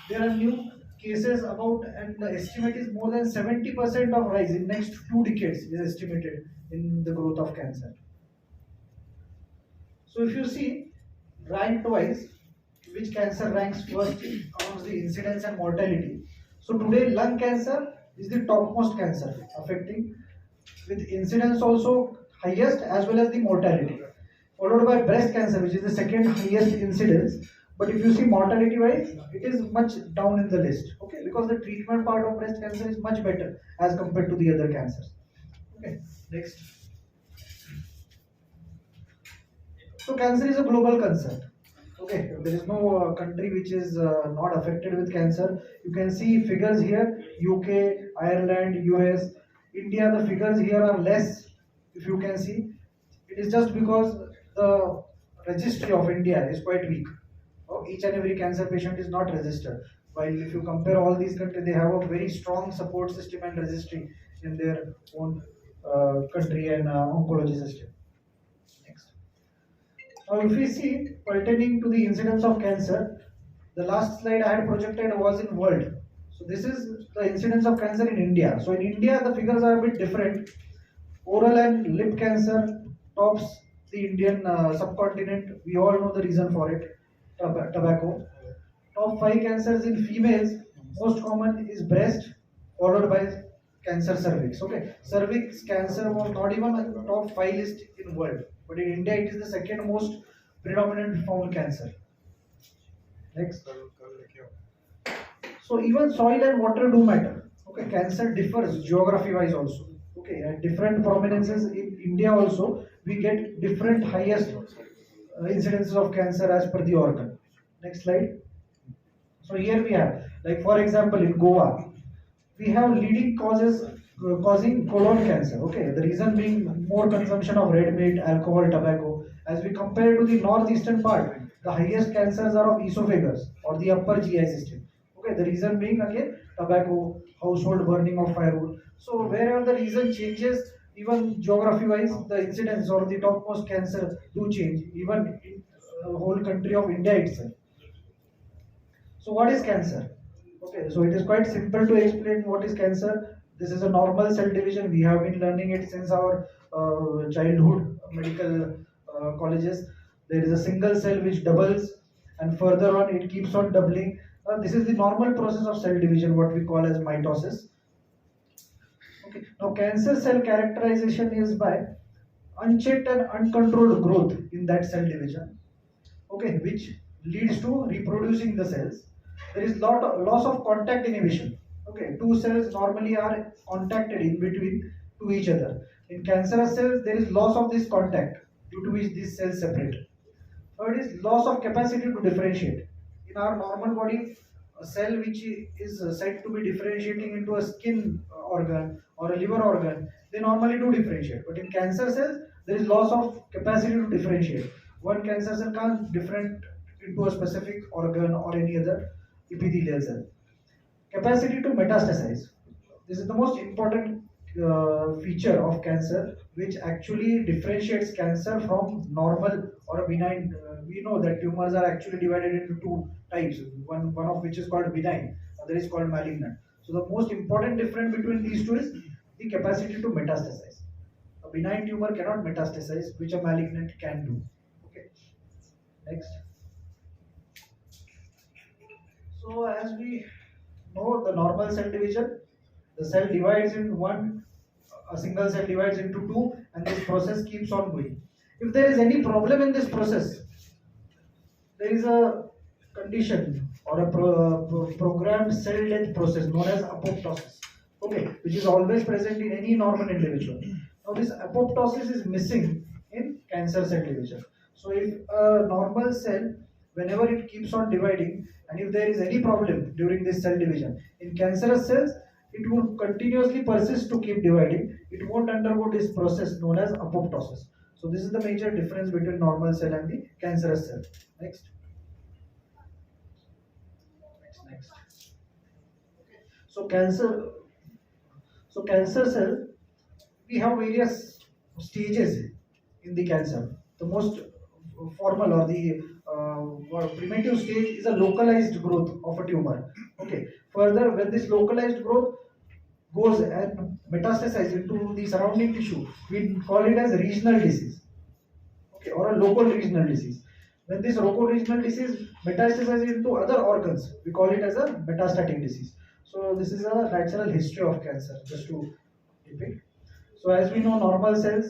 there are new cases about, and the estimate is more than 70% of rise in next 2 decades is estimated in the growth of cancer. So if you see ranked wise, which cancer ranks first amongst the incidence and mortality. So today lung cancer is the topmost cancer affecting, with incidence also highest as well as the mortality, followed by breast cancer, which is the second highest incidence. But if you see mortality wise, it is much down in the list. Okay, because the treatment part of breast cancer is much better as compared to the other cancers. Okay, next. So cancer is a global concern. Okay, there is no country which is not affected with cancer. You can see figures here: UK, Ireland, US, India. The figures here are less. If you can see, it is just because the registry of India is quite weak. Oh, each and every cancer patient is not registered. While if you compare all these countries, they have a very strong support system and registry in their own country and oncology system. Next. Now, if we see pertaining to the incidence of cancer, the last slide I had projected was in world. So this is the incidence of cancer in India. So in India, the figures are a bit different. Oral and lip cancer tops the Indian subcontinent. We all know the reason for it: tobacco. Top five cancers in females. Most common is breast, followed by cancer cervix. Okay, cervix cancer was not even on the top five list in world, but in India it is the second most predominant found cancer. Next. So even soil and water do matter. Okay, cancer differs geography wise also. Okay, at different prominences in India also, we get different highest incidences of cancer as per the organ. Next slide. So here we have, like for example, in Goa, we have leading causes causing colon cancer. Okay, the reason being more consumption of red meat, alcohol, tobacco. As we compare to the northeastern part, the highest cancers are of esophagus or the upper GI system. Okay, the reason being again tobacco, household burning of firewood. So wherever the reason changes, even geography-wise, the incidence or the topmost cancer do change, even in whole country of India itself. So what is cancer? Okay, so it is quite simple to explain what is cancer. This is a normal cell division. We have been learning it since our childhood medical colleges. There is a single cell which doubles, and further on it keeps on doubling. This is the normal process of cell division, what we call as mitosis. Okay, now cancer cell characterization is by unchecked and uncontrolled growth in that cell division, okay, which leads to reproducing the cells. There is loss of contact inhibition. Okay, two cells normally are contacted in between to each other. In cancerous cells, there is loss of this contact due to which these cells separate. Third is loss of capacity to differentiate. In our normal body, a cell which is said to be differentiating into a skin organ or a liver organ, they normally do differentiate. But in cancer cells, there is loss of capacity to differentiate. One cancer cell can't different into a specific organ or any other epithelial cell. Capacity to metastasize. This is the most important feature of cancer, which actually differentiates cancer from normal or a benign. We know that tumors are actually divided into two types. One of which is called benign, other is called malignant. So the most important difference between these two is the capacity to metastasize. A benign tumor cannot metastasize, which a malignant can do. Okay. Next. So as we know, the normal cell division, the cell divides in one, a single cell divides into two, and this process keeps on going. If there is any problem in this process, there is a condition or a programmed cell death process known as apoptosis. Okay, which is always present in any normal individual. Now this apoptosis is missing in cancer cell division. So if a normal cell, whenever it keeps on dividing, and if there is any problem during this cell division, in cancerous cells, it will continuously persist to keep dividing. It won't undergo this process known as apoptosis. So this is the major difference between normal cell and the cancerous cell. Next. Next. So cancer cell, we have various stages in the cancer. The most formal or the primitive stage is a localized growth of a tumor. Okay. Further, when this localized growth goes and metastasizes into the surrounding tissue, we call it as regional disease. Okay, or a local regional disease. When this local regional disease metastasizes into other organs, we call it as a metastatic disease. So this is a natural history of cancer, just to depict. So as we know, normal cells,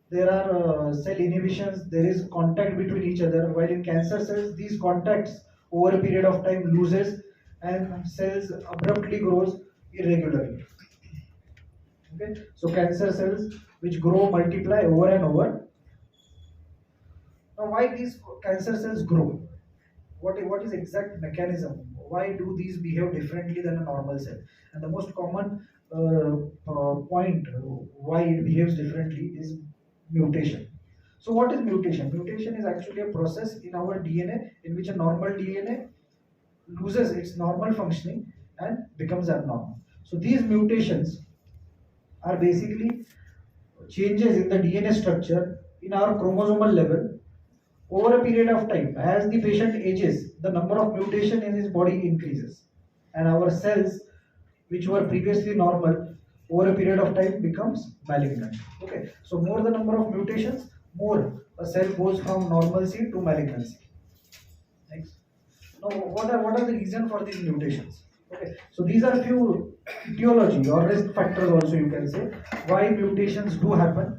there are cell inhibitions, there is contact between each other, while in cancer cells, these contacts over a period of time loses and cells abruptly grows irregularly. Okay, so cancer cells which grow multiply over and over. Now, why these cancer cells grow? What is exact mechanism? Why do these behave differently than a normal cell? And the most common point why it behaves differently is mutation. So, what is mutation? Mutation is actually a process in our DNA in which a normal DNA loses its normal functioning and becomes abnormal. So, these mutations are basically changes in the DNA structure in our chromosomal level over a period of time. As the patient ages, the number of mutation in his body increases, and our cells, which were previously normal, over a period of time becomes malignant. Okay, so more the number of mutations, more a cell goes from normalcy to malignancy. Next. Now, what are the reason for these mutations? Okay, so these are few etiology or risk factors also, you can say, why mutations do happen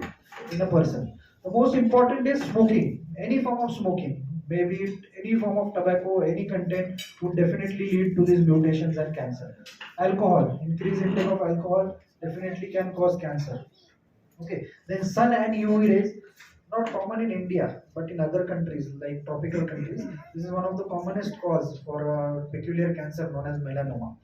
in a person. The most important is smoking. Any form of smoking, maybe any form of tobacco, any content would definitely lead to these mutations and cancer. Alcohol, increased intake of alcohol definitely can cause cancer. Okay, then sun and UV rays, not common in India, but in other countries like tropical countries, this is one of the commonest cause for a peculiar cancer known as melanoma.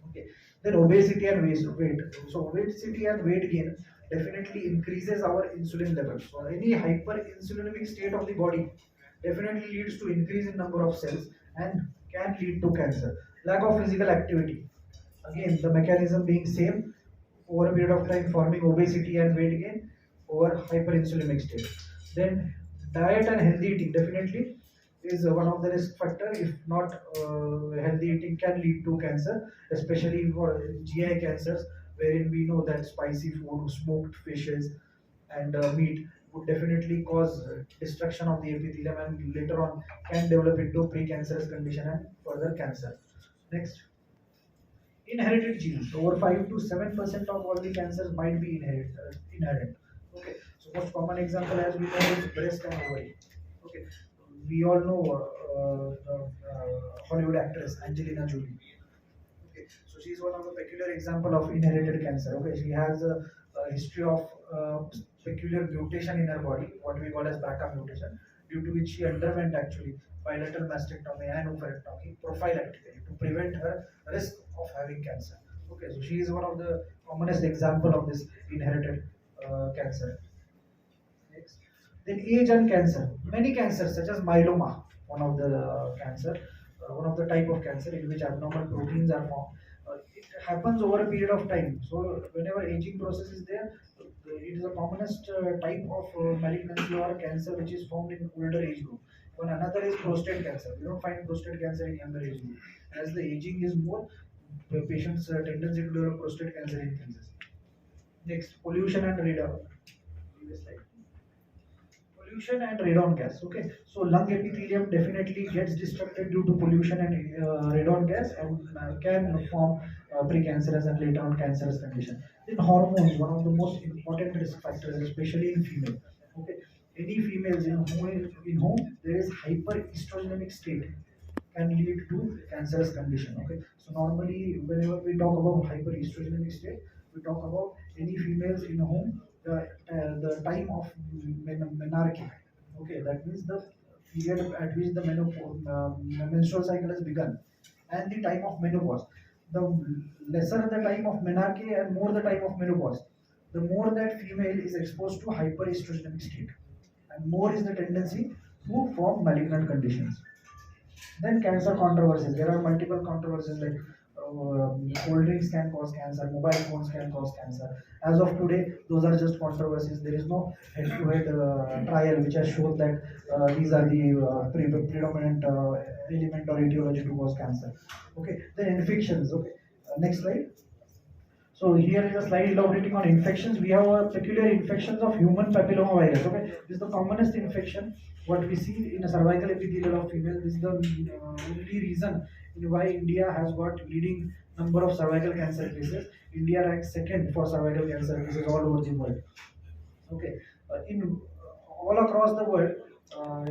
Okay, then obesity and weight. So obesity and weight gain definitely increases our insulin levels. So any hyperinsulinemic state of the body definitely leads to increase in number of cells and can lead to cancer. Lack of physical activity. Again, the mechanism being same over a period of time forming obesity and weight gain over hyperinsulinic state. Then diet and healthy eating definitely is one of the risk factor. If not, healthy eating can lead to cancer, especially for GI cancers, wherein we know that spicy food, smoked fishes, and meat would definitely cause destruction of the epithelium and later on can develop into precancerous condition and further cancer. Next, inherited genes. Over 5 to 7% of all the cancers might be inherent. Okay, so most common example as we know is breast and ovary. Okay, we all know Hollywood actress Angelina Jolie. Okay, so she's one of the peculiar example of inherited cancer. Okay, she has a history of peculiar mutation in her body, what we call as BRCA mutation, due to which she underwent actually bilateral mastectomy and oophorectomy prophylactically to prevent her risk of having cancer. Okay, so she is one of the commonest example of this inherited cancer. Next. Then age and cancer. Many cancers such as myeloma, one of the cancer, one of the type of cancer in which abnormal proteins are formed. It happens over a period of time. So whenever aging process is there, it is the commonest type of malignancy or cancer which is found in older age group. One another is prostate cancer. We don't find prostate cancer in younger age group. As the aging is more, the patient's tendency to develop prostate cancer increases. Next, pollution and radon. Previous slide. Pollution and radon gas. Okay, so lung epithelium definitely gets disrupted due to pollution and radon gas and can form precancerous and later on cancerous condition. Then hormones, one of the most important risk factors, especially in female. Okay, any females in whom there is hyperestrogenic state can lead to cancerous condition. Okay, so normally whenever we talk about hyperestrogenic state, we talk about any females in whom the time of menarche. Okay, that means the period at which the menstrual cycle has begun, and the time of menopause. The lesser the time of menarche and more the time of menopause, the more that female is exposed to hyperestrogenic state, and more is the tendency to form malignant conditions. Then cancer controversies. There are multiple controversies like cold drinks can cause cancer, mobile phones can cause cancer. As of today, those are just controversies. There is no head-to-head trial which has shown that these are the predominant element or etiology to cause cancer. Okay, then infections. Okay, next slide. So here is a slide elaborating on infections. We have a peculiar infections of human papillomavirus. Okay, this is the commonest infection what we see in a cervical epithelial of female. This is the only reason in why India has got leading number of cervical cancer cases. India ranks second for cervical cancer cases all over the world. Okay, in all across the world,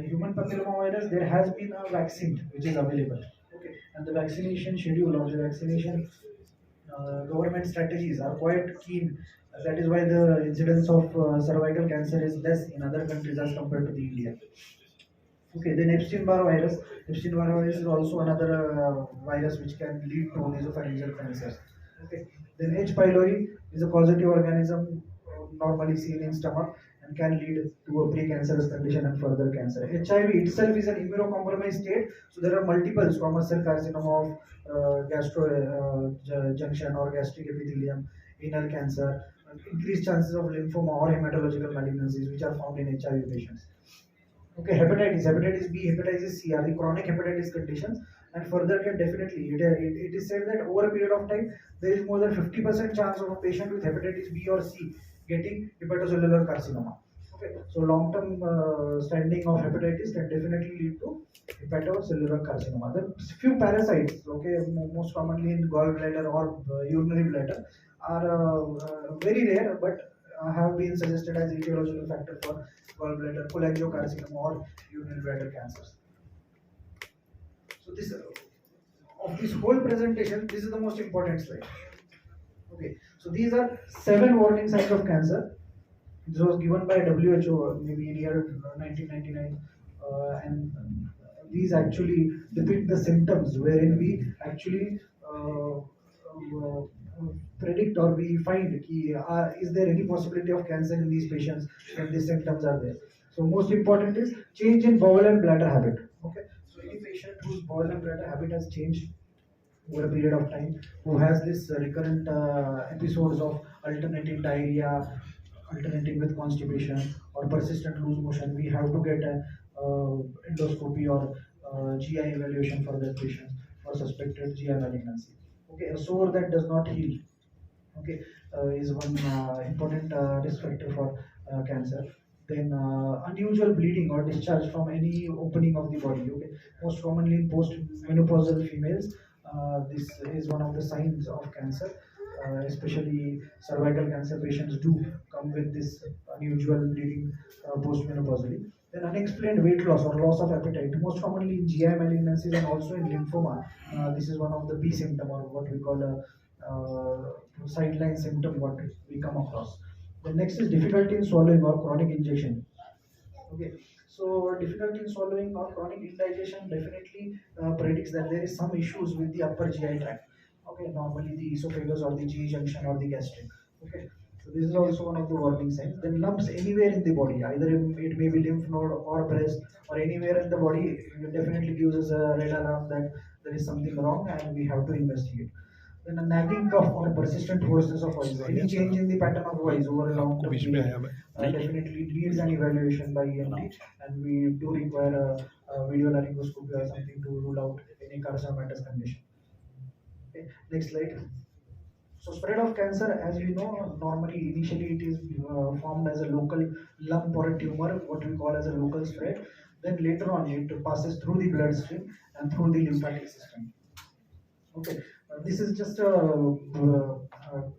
human papillomavirus, there has been a vaccine which is available. Okay, and the vaccination schedule or the vaccination government strategies are quite keen. That is why the incidence of cervical cancer is less in other countries as compared to the India. Okay, then Epstein-Barr virus. Epstein-Barr virus is also another virus which can lead to nasopharyngeal cancers. Okay, then H. pylori is a causative organism normally seen in stomach and can lead to a precancerous condition and further cancer. HIV itself is an immunocompromised state, so there are multiple squamous cell carcinoma of gastro junction or gastric epithelium, anal cancer, increased chances of lymphoma or hematological malignancies which are found in HIV patients. Okay, hepatitis B, hepatitis C are the chronic hepatitis conditions, and further can definitely, it is said that over a period of time, there is more than 50% chance of a patient with hepatitis B or C getting hepatocellular carcinoma. Okay, so long-term standing of hepatitis can definitely lead to hepatocellular carcinoma. Then few parasites, okay, most commonly in gallbladder or urinary bladder, are very rare, but have been suggested as etiological factor for gallbladder, cholangiocarcinoma, or urinary bladder cancers. So this of this whole presentation, this is the most important slide. Okay, so these are 7 warning signs of cancer. This was given by WHO maybe in year 1999, and these actually depict the symptoms wherein we actually predict or we find ki, is there any possibility of cancer in these patients when these symptoms are there. So most important is change in bowel and bladder habit. Okay, so any patient whose bowel and bladder habit has changed over a period of time, who has this recurrent episodes of alternating diarrhea, alternating with constipation or persistent loose motion, we have to get an endoscopy or GI evaluation for that patient for suspected GI malignancy. Okay, a sore that does not heal, okay, is one important risk factor for cancer. Then unusual bleeding or discharge from any opening of the body. Okay, most commonly in post-menopausal females, this is one of the signs of cancer. Especially cervical cancer patients do come with this unusual bleeding post-menopausally. Then unexplained weight loss or loss of appetite, most commonly in GI malignancies and also in lymphoma. This is one of the B symptom or what we call a sideline symptom what we come across. The next is difficulty in swallowing or chronic ingestion. Okay, so difficulty in swallowing or chronic indigestion definitely predicts that there is some issues with the upper GI tract. Okay, normally the esophagus or the GE junction or the gastric. Okay, so this is also one of the warning signs. Then lumps anywhere in the body, either it may be lymph node or breast or anywhere in the body, it definitely gives us a red alarm that there is something wrong and we have to investigate. Then a nagging cough or persistent hoarseness of voice. Any change in the pattern of voice over a long term period definitely needs an evaluation by ENT, and we do require a video laryngoscopy or something to rule out any carcinomatous condition. Okay, next slide. So spread of cancer, as we know, normally initially it is formed as a local lump or a tumor, what we call as a local spread. Then later on it passes through the bloodstream and through the lymphatic system. Okay, this is just a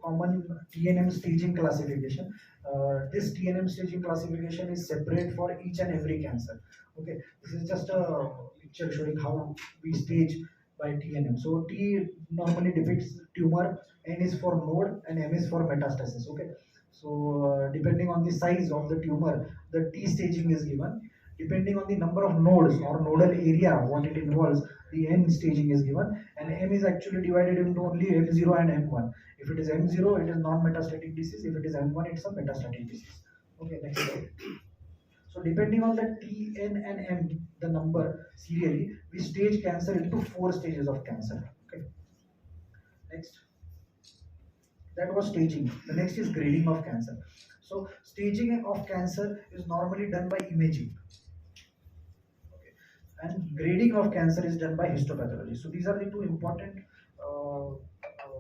common TNM staging classification. This TNM staging classification is separate for each and every cancer. Okay, this is just a picture showing how we stage by TNM. So T normally depicts tumor, N is for node, and M is for metastasis. Okay, so depending on the size of the tumor, the T staging is given. Depending on the number of nodes or nodal area, what it involves, the N staging is given, and M is actually divided into only M0 and M1. If it is M0, it is non-metastatic disease. If it is M1, it's a metastatic disease. Okay, next slide. So depending on the T, N, and M, the number serially, we stage cancer into 4 stages of cancer. Okay. Next, that was staging. The next is grading of cancer. So staging of cancer is normally done by imaging, and grading of cancer is done by histopathology. So these are the two important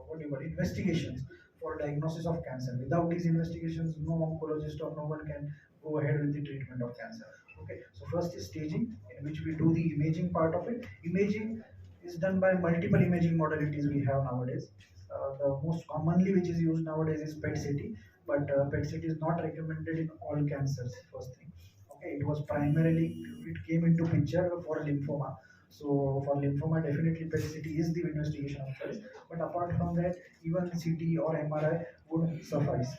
what do you call investigations for diagnosis of cancer. Without these investigations, no oncologist or no one can go ahead with the treatment of cancer. Okay, so first is staging, in which we do the imaging part of it. Imaging is done by multiple imaging modalities we have nowadays. The most commonly which is used nowadays is PET CT, but PET CT is not recommended in all cancers. First thing, okay, it was primarily, it came into picture for lymphoma. So for lymphoma, definitely PET CT is the investigation of choice. But apart from that, even CT or MRI would suffice.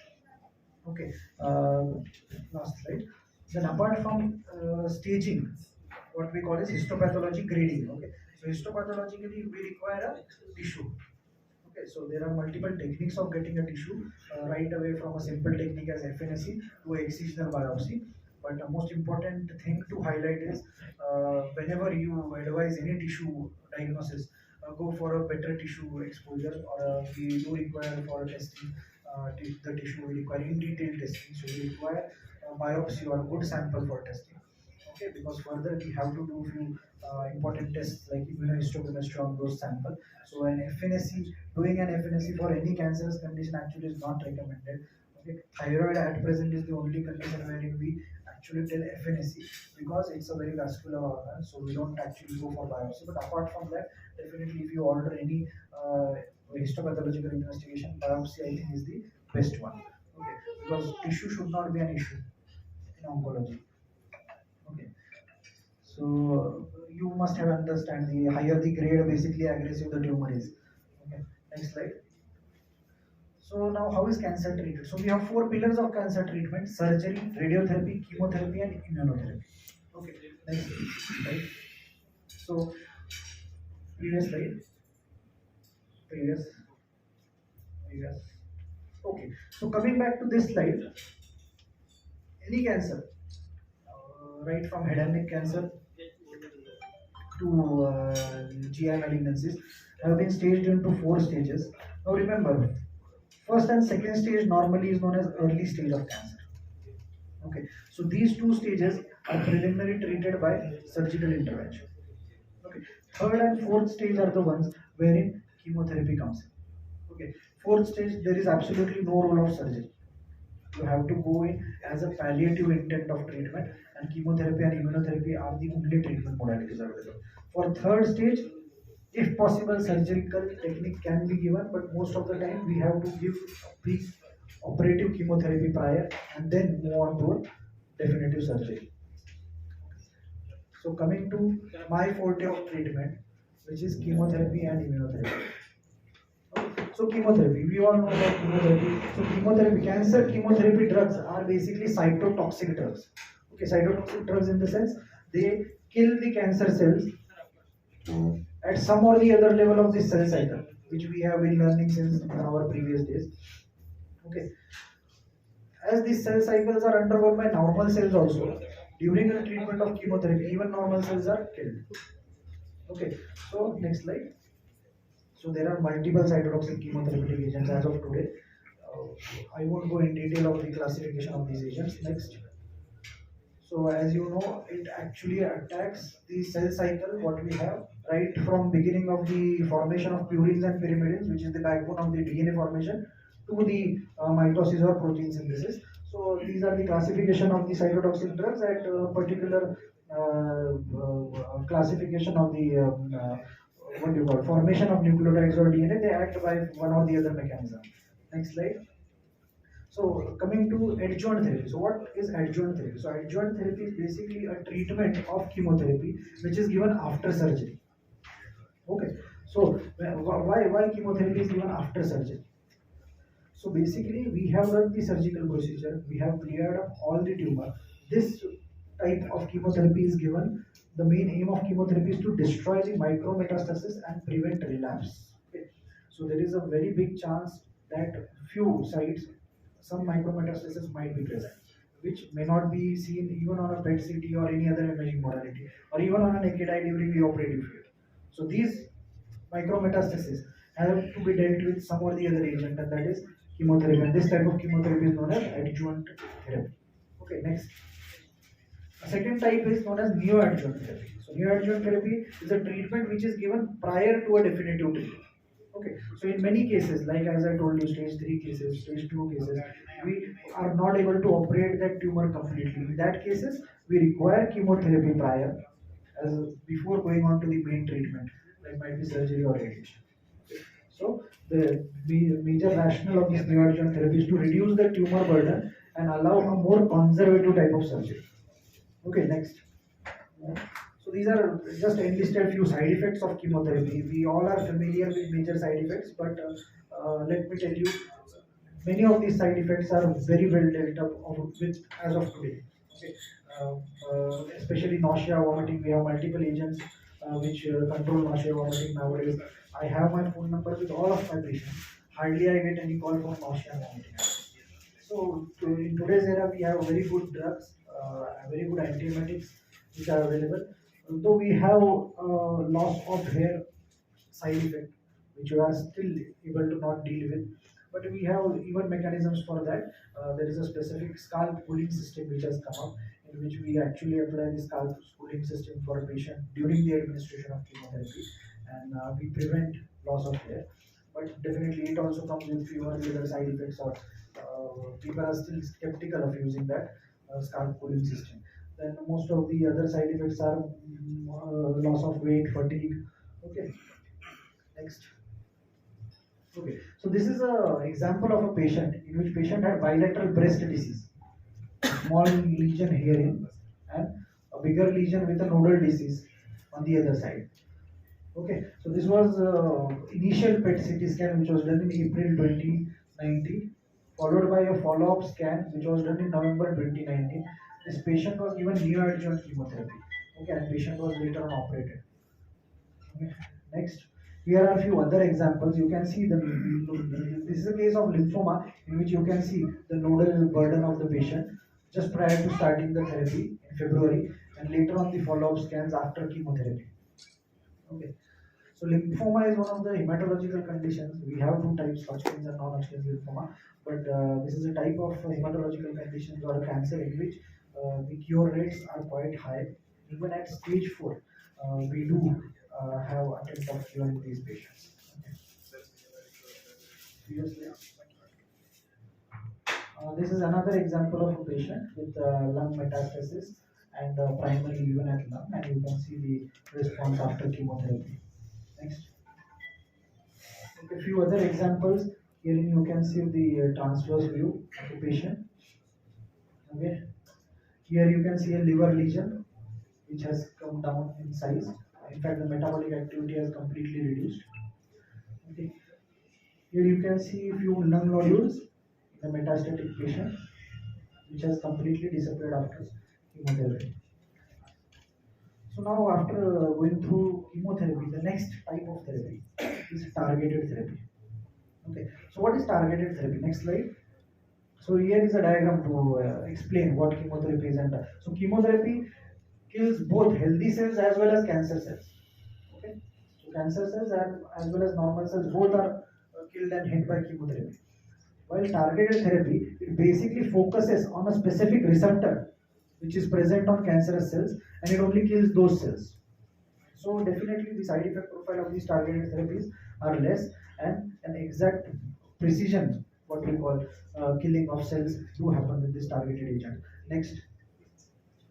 Okay, last slide. Then apart from staging, what we call is histopathology grading. Okay, so histopathologically we require a tissue. Okay, so there are multiple techniques of getting a tissue, right away from a simple technique as FNSE to excisional biopsy. But the most important thing to highlight is whenever you advise any tissue diagnosis, go for a better tissue exposure, or we do require for testing the tissue, we require in detail testing. So we require biopsy or good sample for testing. Okay, because further we have to do few important tests like immunohistochemistry on those sample. So an FNSE, doing an FNSE for any cancerous condition actually is not recommended. Okay, thyroid at present is the only condition wherein we actually tell FNSE, because it's a very vascular organ, so we don't actually go for biopsy. But apart from that, definitely if you order any histopathological investigation, biopsy I think is the best one. Okay, because tissue should not be an issue in oncology. Okay, so you must have understand, the higher the grade, basically aggressive the tumor is. Okay, next slide. So now how is cancer treated? So we have four pillars of cancer treatment: surgery, radiotherapy, chemotherapy, and immunotherapy. Okay, next slide. So previous slide, previous, previous. Okay, so coming back to this slide, any cancer, right from head and neck cancer to GI malignancies, have been staged into four stages. Now remember, first and second stage normally is known as early stage of cancer. Okay, so these two stages are preliminary treated by surgical intervention. Okay, third and fourth stage are the ones wherein chemotherapy comes in. Okay, fourth stage there is absolutely no role of surgery. You have to go in as a palliative intent of treatment, and chemotherapy and immunotherapy are the only treatment modalities available. For third stage, if possible, surgical technique can be given, but most of the time we have to give pre-operative chemotherapy prior and then move on to a definitive surgery. So coming to my forte of treatment, which is chemotherapy and immunotherapy. So chemotherapy, we all know about chemotherapy. So chemotherapy, cancer chemotherapy drugs are basically cytotoxic drugs. Okay, cytotoxic drugs in the sense they kill the cancer cells at some or the other level of the cell cycle, which we have been learning since our previous days. Okay, as these cell cycles are undergone by normal cells also, during the treatment of chemotherapy, even normal cells are killed. Okay, so next slide. So there are multiple cytotoxic chemotherapeutic agents as of today. I won't go in detail of the classification of these agents. Next. So as you know, it actually attacks the cell cycle, what we have, right from beginning of the formation of purines and pyrimidines, which is the backbone of the DNA formation, to the mitosis or protein synthesis. So these are the classification of the cytotoxic drugs at a particular classification of the what do you call formation of nucleotides or DNA. They act by one or the other mechanism. Next slide. So coming to adjuvant therapy. So what is adjuvant therapy? So adjuvant therapy is basically a treatment of chemotherapy which is given after surgery. Okay. So why chemotherapy is given after surgery? So basically we have done the surgical procedure, we have cleared up all the tumor. This type of chemotherapy is given. The main aim of chemotherapy is to destroy the micrometastasis and prevent relapse. Okay. So there is a very big chance that few sites, some micrometastasis might be present, which may not be seen even on a PET CT or any other imaging modality, or even on a naked eye during the operative field. So these micrometastasis have to be dealt with some or the other agent, and that is chemotherapy. And this type of chemotherapy is known as adjuvant therapy. Okay, next. A second type is known as neoadjuvant therapy. So neoadjuvant therapy is a treatment which is given prior to a definitive treatment. Okay, so in many cases, like as I told you, stage 3 cases, stage 2 cases, we are not able to operate that tumor completely. In that cases, we require chemotherapy prior, as before going on to the main treatment, like might be surgery or radiation. So the major rationale of this neoadjuvant therapy is to reduce the tumor burden and allow a more conservative type of surgery. Okay, next. So these are just enlisted few side effects of chemotherapy. We all are familiar with major side effects, but let me tell you, many of these side effects are very well dealt with as of today. Okay. Especially nausea, vomiting, we have multiple agents which control nausea, vomiting nowadays. I have my phone numbers with all of my patients. Hardly I get any call for nausea and vomiting. So in today's era, we have very good drugs, very good antiemetics which are available. Though we have loss of hair side effect, which we are still able to not deal with, but we have even mechanisms for that. There is a specific scalp cooling system which has come up, in which we actually apply the scalp cooling system for a patient during the administration of chemotherapy, and we prevent loss of hair. But definitely, it also comes with few other side effects, or people are still skeptical of using that scalp cooling system. Then most of the other side effects are loss of weight, fatigue. Okay, next. Okay, so this is a example of a patient in which patient had bilateral breast disease, a small lesion herein, and a bigger lesion with a nodal disease on the other side. Okay, so this was initial PET CT scan which was done in April 2019, followed by a follow-up scan which was done in November 2019. This patient was given neoadjuvant chemotherapy. Okay, and patient was later on operated. Okay. Next, here are a few other examples. You can see this is a case of lymphoma in which you can see the nodal burden of the patient just prior to starting the therapy in February, and later on the follow-up scans after chemotherapy. Okay. So lymphoma is one of the hematological conditions. We have two types, Hodgkin's and non-Hodgkin's lymphoma, but this is a type of hematological conditions or a cancer in which the cure rates are quite high. Even at stage 4, we do have attempt of curing these patients. Okay. Seriously. This is another example of a patient with lung metastasis and primary even at lung, and you can see the response after chemotherapy. Next. Okay, a few other examples. Herein you can see the transverse view of the patient. Okay. Here you can see a liver lesion which has come down in size. In fact, the metabolic activity has completely reduced. Okay. Here you can see a few lung nodules in a metastatic patient which has completely disappeared after chemotherapy. So now after going through chemotherapy, the next type of therapy is targeted therapy. Okay, so what is targeted therapy? Next slide. So here is a diagram to explain what chemotherapy is and so chemotherapy kills both healthy cells as well as cancer cells. Okay, so cancer cells and as well as normal cells both are killed and hit by chemotherapy. While targeted therapy, it basically focuses on a specific receptor which is present on cancerous cells, and it only kills those cells. So definitely the side effect profile of these targeted therapies are less, and an exact precision, what we call killing of cells, do happen with this targeted agent. Next.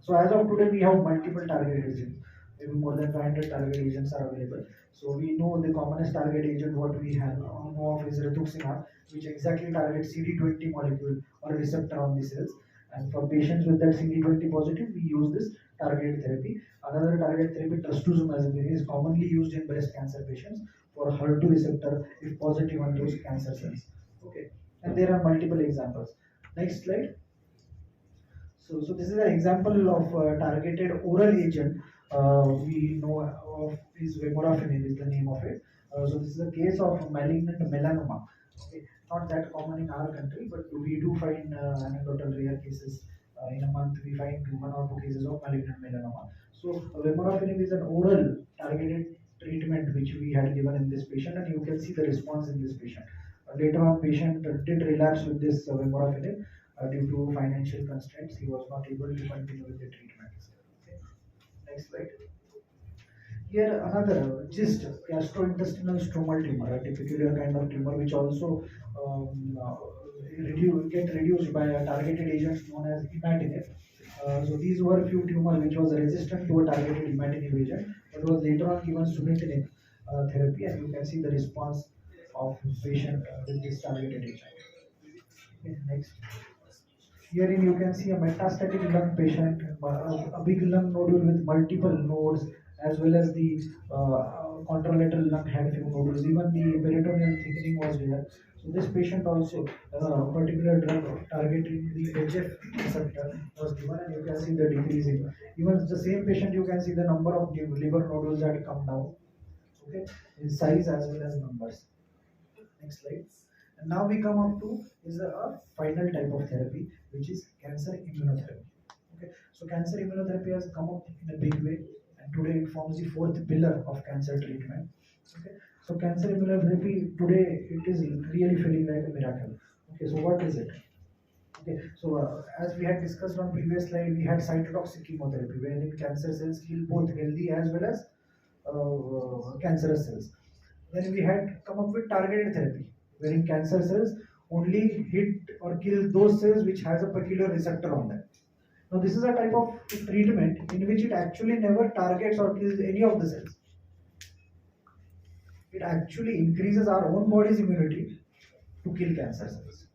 So as of today, we have multiple targeted agents. Maybe more than 500 target agents are available. So we know the commonest target agent what we have know of is rituximab, which exactly targets CD20 molecule or receptor on the cells. And for patients with that CD20 positive, we use this targeted therapy. Another targeted therapy, trastuzumab, is commonly used in breast cancer patients for HER2 receptor if positive on those cancer cells. Okay, and there are multiple examples. Next slide. So this is an example of targeted oral agent. We know of is vemurafenib is the name of it. So this is a case of malignant melanoma. Okay, not that common in our country, but we do find anecdotal rare cases. In a month, we find 1 or 2 cases of malignant melanoma. So vemurafenib is an oral targeted treatment which we had given in this patient, and you can see the response in this patient. Later on, patient did relapse with this vemurafenib due to financial constraints. He was not able to continue with the treatment. Okay. Next slide. Here another GIST, gastrointestinal stromal tumor, a peculiar kind of tumor which also get reduced by a targeted agent known as imatinib. So these were a few tumors which was resistant to a targeted imatinib agent, but was later on given sunitinib therapy, and you can see the response of patient with this targeted agent. Okay, next. Herein you can see a metastatic lung patient, a big lung nodule with multiple nodes, as well as the contralateral lung had few nodules. Even the peritoneal thickening was there. So this patient also, particular drug targeting the HF receptor was given, and you can see the decreasing. Even the same patient, you can see the number of liver nodules had come down, okay, in size as well as numbers. Next slide. And now we come up to is a final type of therapy, which is cancer immunotherapy. Okay, so cancer immunotherapy has come up in a big way, and today it forms the fourth pillar of cancer treatment. Okay, so cancer immunotherapy today it is really feeling like a miracle. Okay, so what is it? Okay, so as we had discussed on previous slide, we had cytotoxic chemotherapy, wherein cancer cells kill both healthy as well as cancerous cells. Then we had come up with targeted therapy, wherein cancer cells only hit or kill those cells which has a peculiar receptor on them. Now this is a type of treatment in which it actually never targets or kills any of the cells. It actually increases our own body's immunity to kill cancer cells.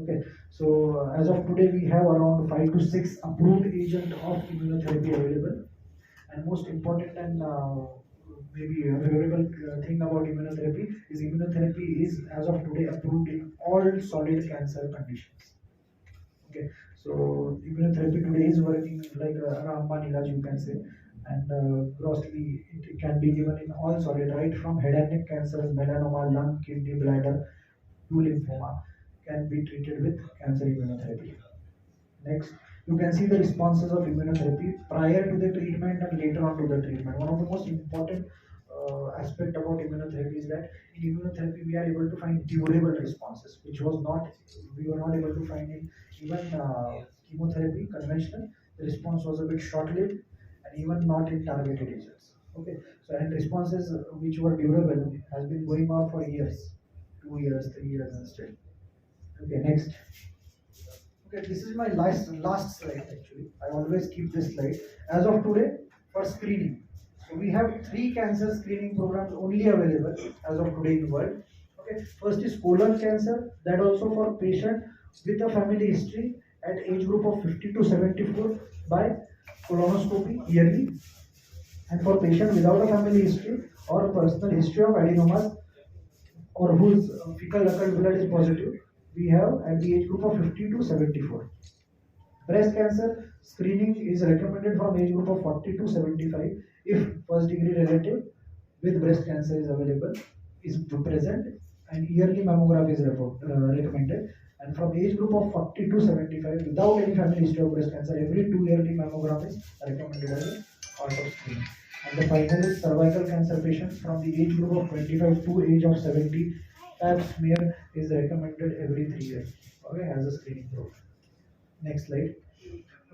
Okay, so as of today we have around 5 to 6 approved agent of immunotherapy available, and most important and maybe a favorable thing about immunotherapy is as of today approved in all solid cancer conditions. Okay, so immunotherapy today is working like a Rambam Ilaj, you can say, and grossly it can be given in all solid, right from head and neck cancers, melanoma, lung, kidney, bladder to lymphoma can be treated with cancer immunotherapy. Next, you can see the responses of immunotherapy prior to the treatment and later on to the treatment. One of the most important aspect about immunotherapy is that in immunotherapy we are able to find durable responses, which was not we were not able to find in even chemotherapy conventional. The response was a bit short-lived and even not in targeted agents. Okay, so and responses which were durable has been going on for years, 2 years, 3 years, and still. Okay, next. Okay, this is my last slide actually. I always keep this slide. As of today, for screening. So we have 3 cancer screening programs only available as of today in the world. Okay, first is colon cancer, that also for patient with a family history at age group of 50 to 74 by colonoscopy yearly, and for patient without a family history or personal history of adenomas or whose fecal occult blood is positive, we have at the age group of 50 to 74. Breast cancer screening is recommended from age group of 40 to 75 if first degree relative with breast cancer is available, is present, and yearly mammography is recommended. And from age group of 40 to 75 without any family history of breast cancer, every 2 yearly mammograms are recommended as a part of screening. And the final is cervical cancer patients from the age group of 25 to age of 70. Pap smear is recommended every 3 years, okay, as a screening program. Next slide.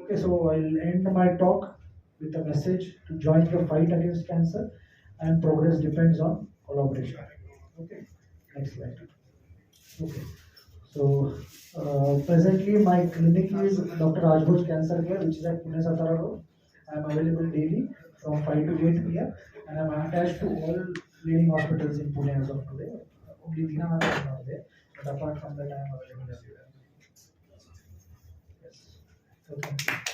Okay, so I'll end my talk with a message to join the fight against cancer, and progress depends on collaboration. Okay, next slide. Okay, so presently my clinic is Dr. Rajbhoj Cancer Care, which is at Pune Satara Road. I am available daily from 5 to 8 p.m. and I am attached to all leading hospitals in Pune as of today. Only Dinanath is not there, but apart from that, I am available everywhere. Yes. So thank you.